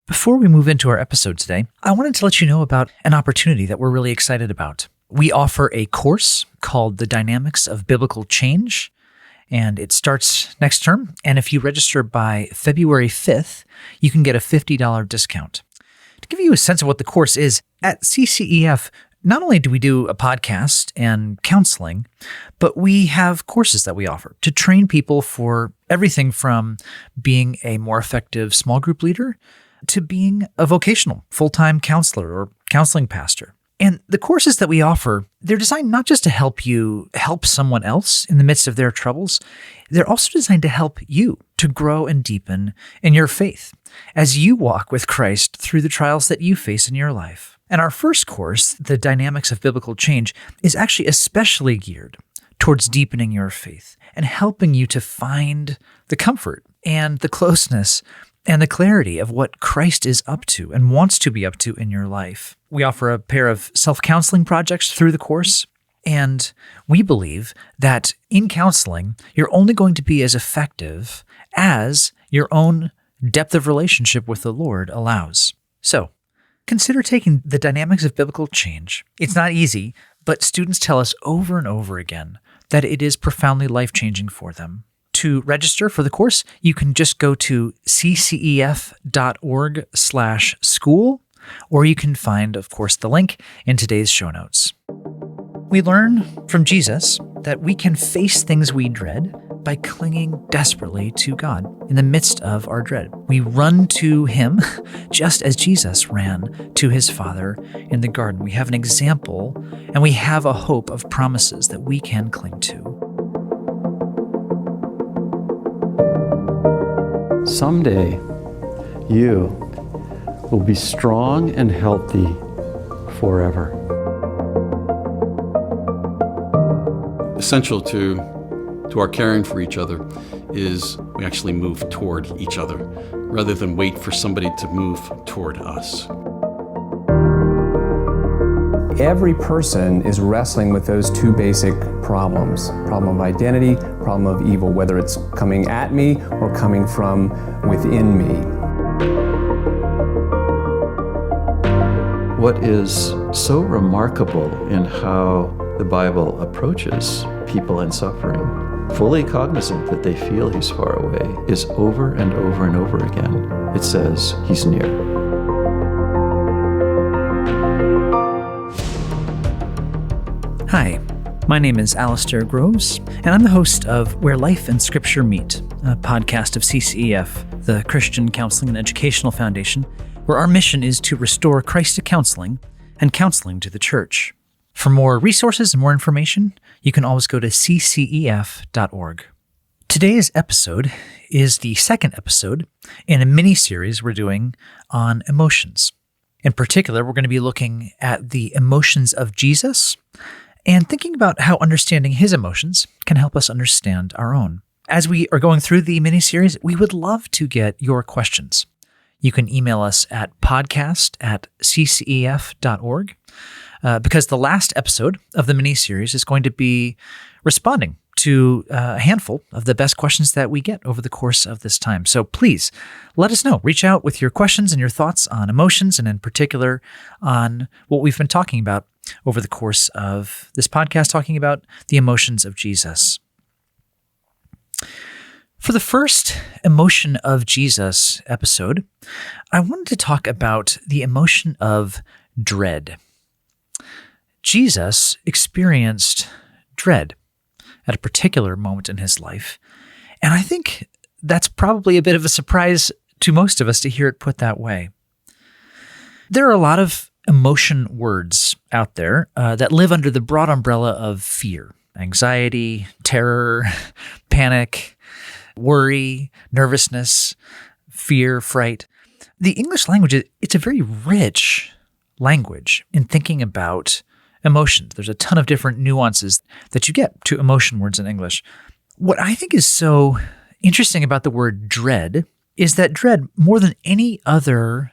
Before we move into our episode today, I wanted to let you know about an opportunity that we're really excited about. We offer a course called The Dynamics of Biblical Change, and it starts next term. And if you register by February 5th, you can get a $50 discount. To give you a sense of what the course is, at CCEF, not only do we do a podcast and counseling, but we have courses that we offer to train people for everything from being a more effective small group leader to being a vocational full-time counselor or counseling pastor. And the courses that we offer, they're designed not just to help you help someone else in the midst of their troubles, they're also designed to help you to grow and deepen in your faith as you walk with Christ through the trials that you face in your life. And our first course, The Dynamics of Biblical Change, is actually especially geared towards deepening your faith and helping you to find the comfort and the closeness and the clarity of what Christ is up to and wants to be up to in your life. We offer a pair of self-counseling projects through the course, and we believe that in counseling, you're only going to be as effective as your own depth of relationship with the Lord allows. So, consider taking The Dynamics of Biblical Change. It's not easy, but students tell us over and over again that it is profoundly life-changing for them. To register for the course, you can just go to ccef.org/school, or you can find, of course, the link in today's show notes. We learn from Jesus that we can face things we dread by clinging desperately to God in the midst of our dread. We run to Him just as Jesus ran to His Father in the garden. We have an example, and we have a hope of promises that we can cling to. Someday, you will be strong and healthy forever. Essential to our caring for each other is we actually move toward each other rather than wait for somebody to move toward us. Every person is wrestling with those two basic problems: problem of identity, problem of evil, whether it's coming at me or coming from within me. What is so remarkable in how the Bible approaches people in suffering, fully cognizant that they feel He's far away, is over and over and over again. It says He's near. Hi, my name is Alistair Groves, and I'm the host of Where Life and Scripture Meet, a podcast of CCEF, the Christian Counseling and Educational Foundation, where our mission is to restore Christ to counseling and counseling to the church. For more resources and more information, you can always go to ccef.org. Today's episode is the second episode in a mini-series we're doing on emotions. In particular, we're going to be looking at the emotions of Jesus and thinking about how understanding His emotions can help us understand our own. As we are going through the mini-series, we would love to get your questions. You can email us at podcast@ccef.org because the last episode of the mini-series is going to be responding to a handful of the best questions that we get over the course of this time. So please let us know. Reach out with your questions and your thoughts on emotions, and in particular on what we've been talking about over the course of this podcast, talking about the emotions of Jesus. For the first Emotion of Jesus episode, I wanted to talk about the emotion of dread. Jesus experienced dread at a particular moment in His life, and I think that's probably a bit of a surprise to most of us to hear it put that way. There are a lot of emotion words out there that live under the broad umbrella of fear, anxiety, terror, panic, worry, nervousness, fear, fright. The English language, it's a very rich language in thinking about emotions. There's a ton of different nuances that you get to emotion words in English. What I think is so interesting about the word dread is that dread, more than any other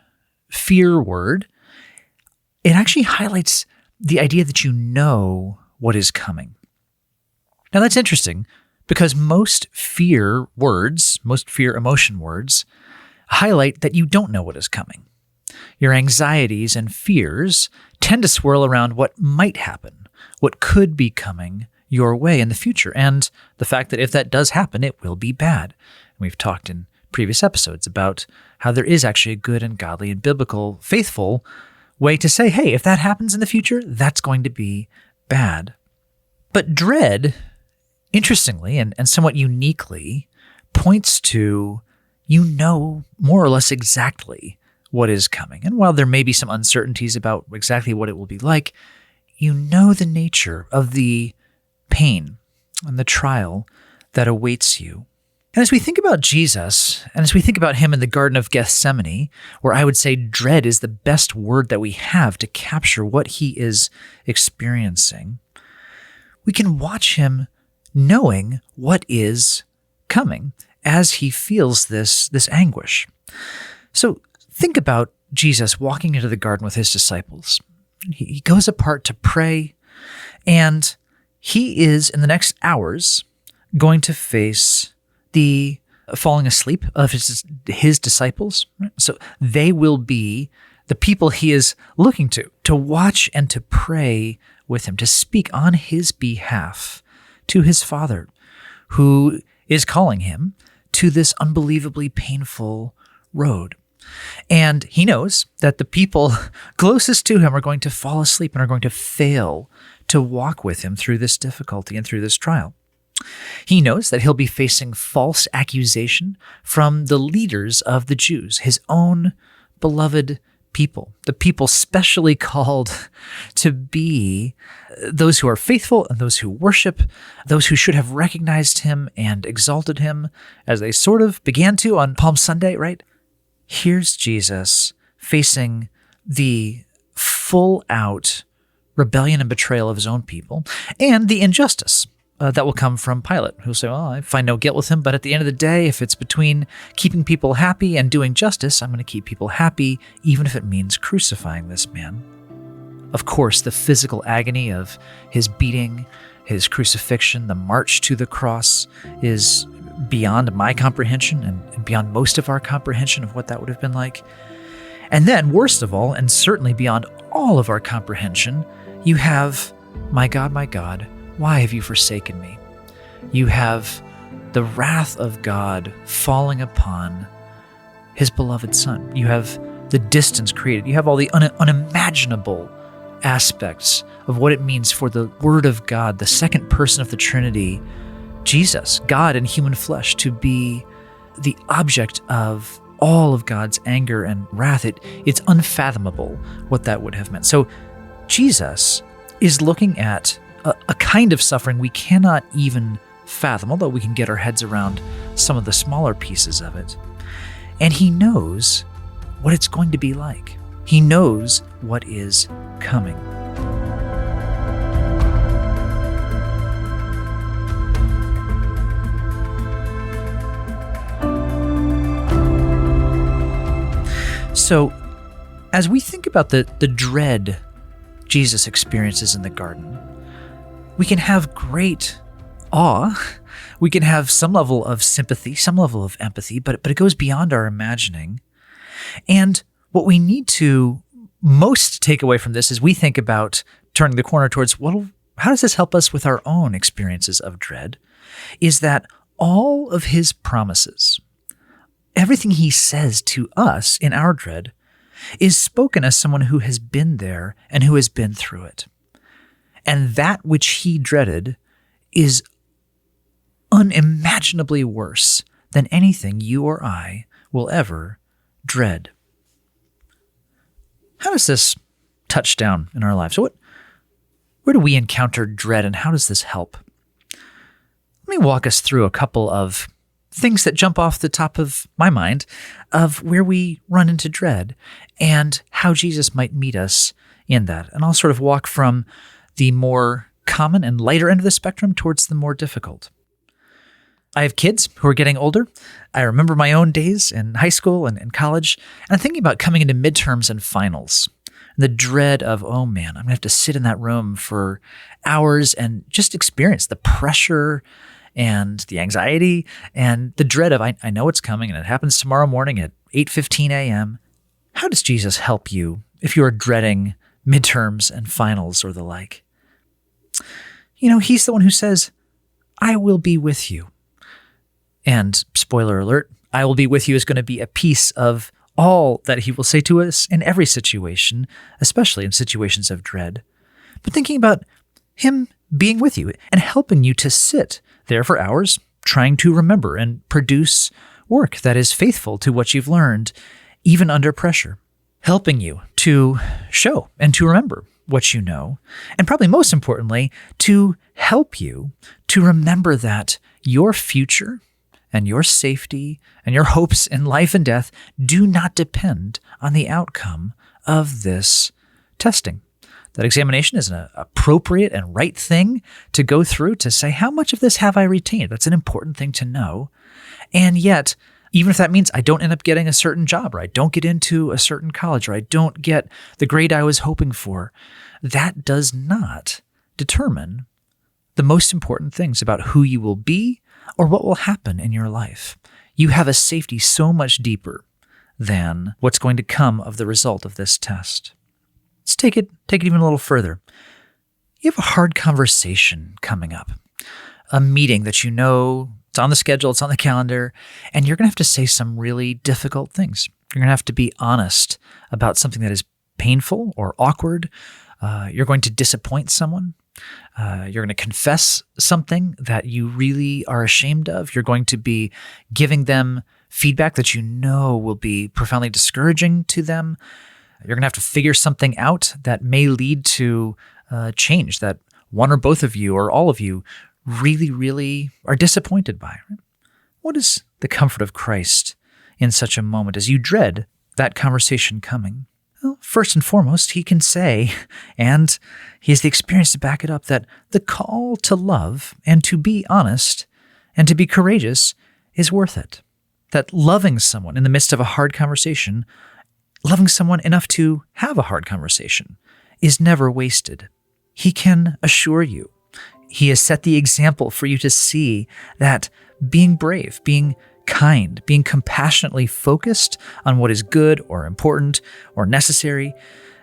fear word, it actually highlights the idea that you know what is coming. Now that's interesting because most fear words, most fear emotion words, highlight that you don't know what is coming. Your anxieties and fears tend to swirl around what might happen, what could be coming your way in the future, and the fact that if that does happen, it will be bad. We've talked in previous episodes about how there is actually a good and godly and biblical, faithful way to say, hey, if that happens in the future, that's going to be bad. But dread, interestingly and somewhat uniquely, points to more or less exactly what is coming. And while there may be some uncertainties about exactly what it will be like, you know the nature of the pain and the trial that awaits you. And as we think about Jesus, and as we think about him in the Garden of Gethsemane, where I would say dread is the best word that we have to capture what he is experiencing, we can watch him knowing what is coming as he feels this anguish. So think about Jesus walking into the garden with his disciples. He goes apart to pray, and he is, in the next hours, going to face the falling asleep of his disciples. So they will be the people he is looking to watch and to pray with him, to speak on his behalf to his Father, who is calling him to this unbelievably painful road. And he knows that the people closest to him are going to fall asleep and are going to fail to walk with him through this difficulty and through this trial. He knows that he'll be facing false accusation from the leaders of the Jews, his own beloved people, the people specially called to be those who are faithful and those who worship, those who should have recognized him and exalted him as they sort of began to on Palm Sunday, right? Here's Jesus facing the full-out rebellion and betrayal of his own people and the injustice that will come from Pilate, who'll say, well, I find no guilt with him, but at the end of the day, if it's between keeping people happy and doing justice, I'm going to keep people happy, even if it means crucifying this man. Of course, the physical agony of his beating, his crucifixion, the march to the cross is beyond my comprehension and beyond most of our comprehension of what that would have been like. And then, worst of all, and certainly beyond all of our comprehension, you have, my God, why have you forsaken me? You have the wrath of God falling upon his beloved Son. You have the distance created. You have all the unimaginable aspects of what it means for the Word of God, the second person of the Trinity, Jesus, God in human flesh, to be the object of all of God's anger and wrath. It's unfathomable what that would have meant. So Jesus is looking at a kind of suffering we cannot even fathom, although we can get our heads around some of the smaller pieces of it. And he knows what it's going to be like. He knows what is coming. So, as we think about the dread Jesus experiences in the garden, we can have great awe. We can have some level of sympathy, some level of empathy, but it goes beyond our imagining. And what we need to most take away from this is we think about turning the corner towards, well, how does this help us with our own experiences of dread? Is that all of his promises, everything he says to us in our dread, is spoken as someone who has been there and who has been through it. And that which he dreaded is unimaginably worse than anything you or I will ever dread. How does this touch down in our lives? Where do we encounter dread, and how does this help? Let me walk us through a couple of things that jump off the top of my mind of where we run into dread and how Jesus might meet us in that. And I'll sort of walk from the more common and lighter end of the spectrum towards the more difficult. I have kids who are getting older. I remember my own days in high school and college, and I'm thinking about coming into midterms and finals. The dread of, oh man, I'm going to have to sit in that room for hours and just experience the pressure and the anxiety and the dread of, I know it's coming and it happens tomorrow morning at 8:15 a.m. How does Jesus help you if you are dreading midterms and finals or the like? He's the one who says, I will be with you. And spoiler alert, I will be with you is going to be a piece of all that he will say to us in every situation, especially in situations of dread. But thinking about him being with you and helping you to sit there for hours, trying to remember and produce work that is faithful to what you've learned, even under pressure, helping you to show and to remember what you know, and probably most importantly, to help you to remember that your future and your safety and your hopes in life and death do not depend on the outcome of this testing. That examination is an appropriate and right thing to go through to say, how much of this have I retained? That's an important thing to know. And yet, even if that means I don't end up getting a certain job, or I don't get into a certain college, or I don't get the grade I was hoping for, that does not determine the most important things about who you will be or what will happen in your life. You have a safety so much deeper than what's going to come of the result of this test. Let's take it even a little further. You have a hard conversation coming up, a meeting that it's on the schedule, it's on the calendar, and you're going to have to say some really difficult things. You're going to have to be honest about something that is painful or awkward. You're going to disappoint someone. You're going to confess something that you really are ashamed of. You're going to be giving them feedback that will be profoundly discouraging to them. You're going to have to figure something out that may lead to change that one or both of you or all of you really, really are disappointed by. What is the comfort of Christ in such a moment as you dread that conversation coming? Well, first and foremost, he can say, and he has the experience to back it up, that the call to love and to be honest and to be courageous is worth it. That loving someone in the midst of a hard conversation, loving someone enough to have a hard conversation, is never wasted. He can assure you. He has set the example for you to see that being brave, being kind, being compassionately focused on what is good or important or necessary,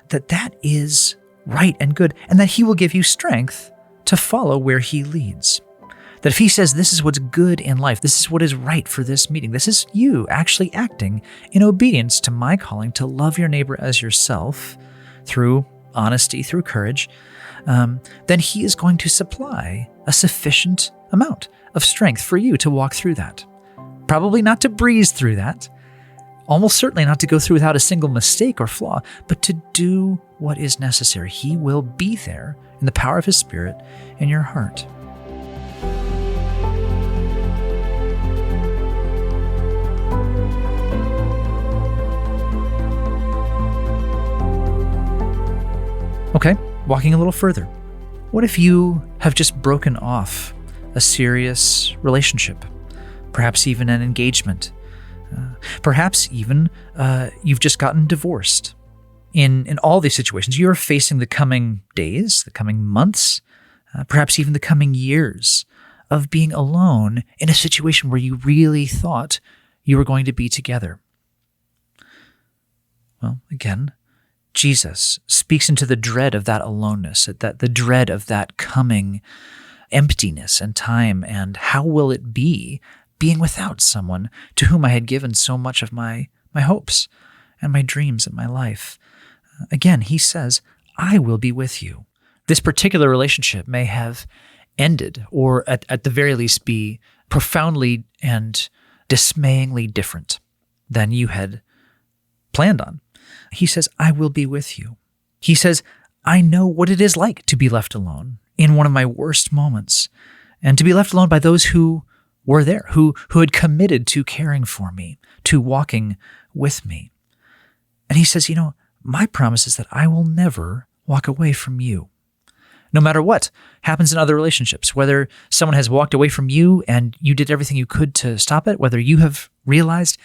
that is right and good, and that he will give you strength to follow where he leads. That if he says this is what's good in life, this is what is right for this meeting, this is you actually acting in obedience to my calling to love your neighbor as yourself through honesty, through courage, then he is going to supply a sufficient amount of strength for you to walk through that. Probably not to breeze through that, almost certainly not to go through without a single mistake or flaw, but to do what is necessary. He will be there in the power of his Spirit in your heart. Okay, walking a little further. What if you have just broken off a serious relationship? Perhaps even an engagement. Perhaps even you've just gotten divorced. In all these situations, you are facing the coming days, the coming months, perhaps even the coming years of being alone in a situation where you really thought you were going to be together. Well, again, Jesus speaks into the dread of that aloneness, the dread of that coming emptiness and time, and how will it be being without someone to whom I had given so much of my hopes and my dreams and my life. Again, he says, I will be with you. This particular relationship may have ended, or at the very least be profoundly and dismayingly different than you had planned on. He says, I will be with you. He says, I know what it is like to be left alone in one of my worst moments, and to be left alone by those who were there, who had committed to caring for me, to walking with me. And he says, my promise is that I will never walk away from you. No matter what happens in other relationships, whether someone has walked away from you and you did everything you could to stop it, whether you have realized,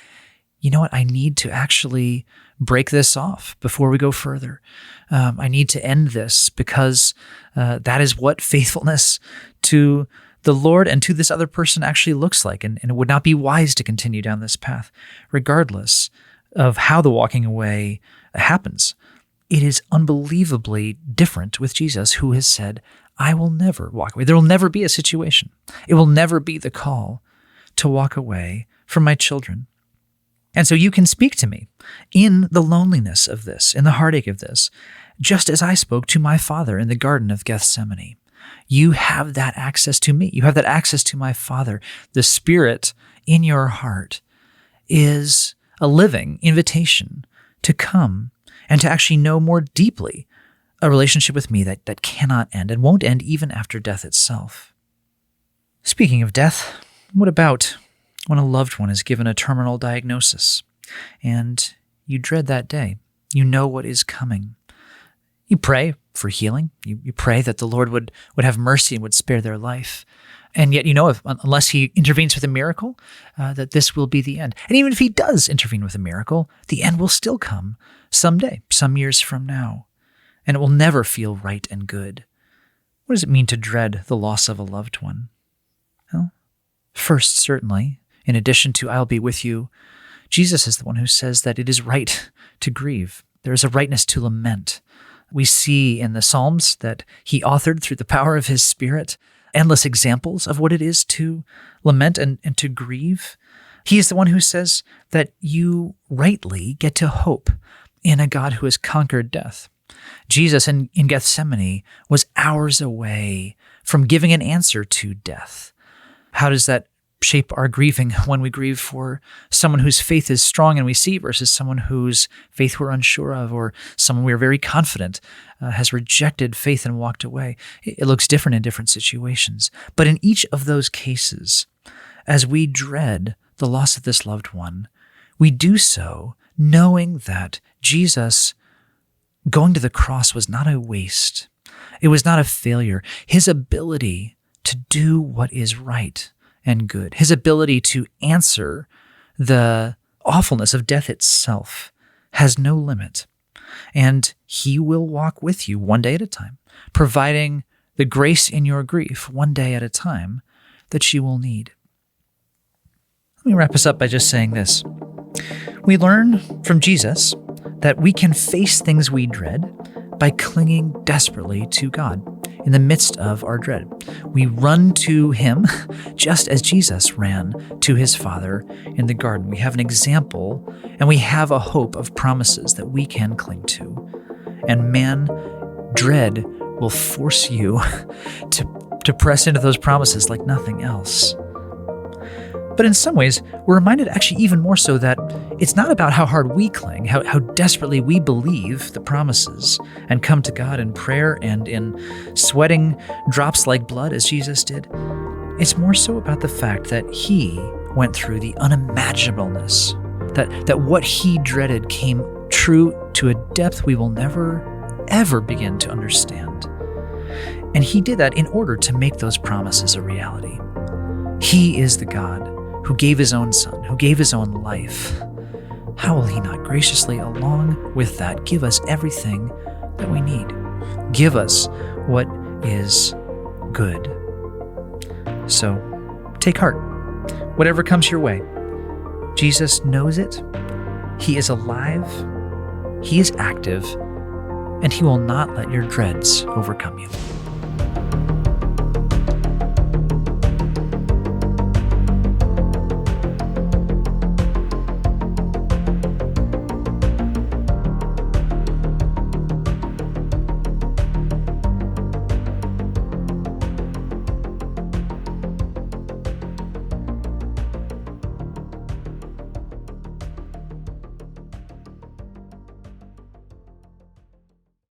I need to actually break this off before we go further. I need to end this because that is what faithfulness to the Lord and to this other person actually looks like. And it would not be wise to continue down this path. Regardless, of how the walking away happens. It is unbelievably different with Jesus, who has said, I will never walk away. There will never be a situation. It will never be the call to walk away from my children. And so you can speak to me in the loneliness of this, in the heartache of this, just as I spoke to my Father in the Garden of Gethsemane. You have that access to me. You have that access to my Father. The Spirit in your heart is a living invitation to come and to actually know more deeply a relationship with me that cannot end and won't end even after death itself. Speaking of death, what about when a loved one is given a terminal diagnosis and you dread that day? You know what is coming. You pray for healing. You pray that the Lord would have mercy and would spare their life. And yet, unless he intervenes with a miracle, that this will be the end. And even if he does intervene with a miracle, the end will still come someday, some years from now. And it will never feel right and good. What does it mean to dread the loss of a loved one? Well, first, certainly, in addition to I'll be with you, Jesus is the one who says that it is right to grieve. There is a rightness to lament. We see in the Psalms that he authored through the power of his Spirit endless examples of what it is to lament and to grieve. He is the one who says that you rightly get to hope in a God who has conquered death. Jesus in Gethsemane was hours away from giving an answer to death. How does that shape our grieving when we grieve for someone whose faith is strong and we see versus someone whose faith we're unsure of, or someone we're very confident has rejected faith and walked away? It looks different in different situations. But in each of those cases, as we dread the loss of this loved one, we do so knowing that Jesus going to the cross was not a waste. It was not a failure. His ability to do what is right and good, his ability to answer the awfulness of death itself has no limit. And he will walk with you one day at a time, providing the grace in your grief one day at a time that you will need. Let me wrap us up by just saying this. We learn from Jesus that we can face things we dread by clinging desperately to God in the midst of our dread. We run to him just as Jesus ran to his Father in the garden. We have an example and we have a hope of promises that we can cling to. And man, dread will force you to press into those promises like nothing else. But in some ways, we're reminded actually even more so that it's not about how hard we cling, how desperately we believe the promises and come to God in prayer and in sweating drops like blood as Jesus did. It's more so about the fact that he went through the unimaginableness, that what he dreaded came true to a depth we will never, ever begin to understand. And he did that in order to make those promises a reality. He is the God who gave his own Son, who gave his own life. How will he not graciously, along with that, give us everything that we need? Give us what is good. So, take heart. Whatever comes your way, Jesus knows it. He is alive. He is active. And he will not let your dreads overcome you.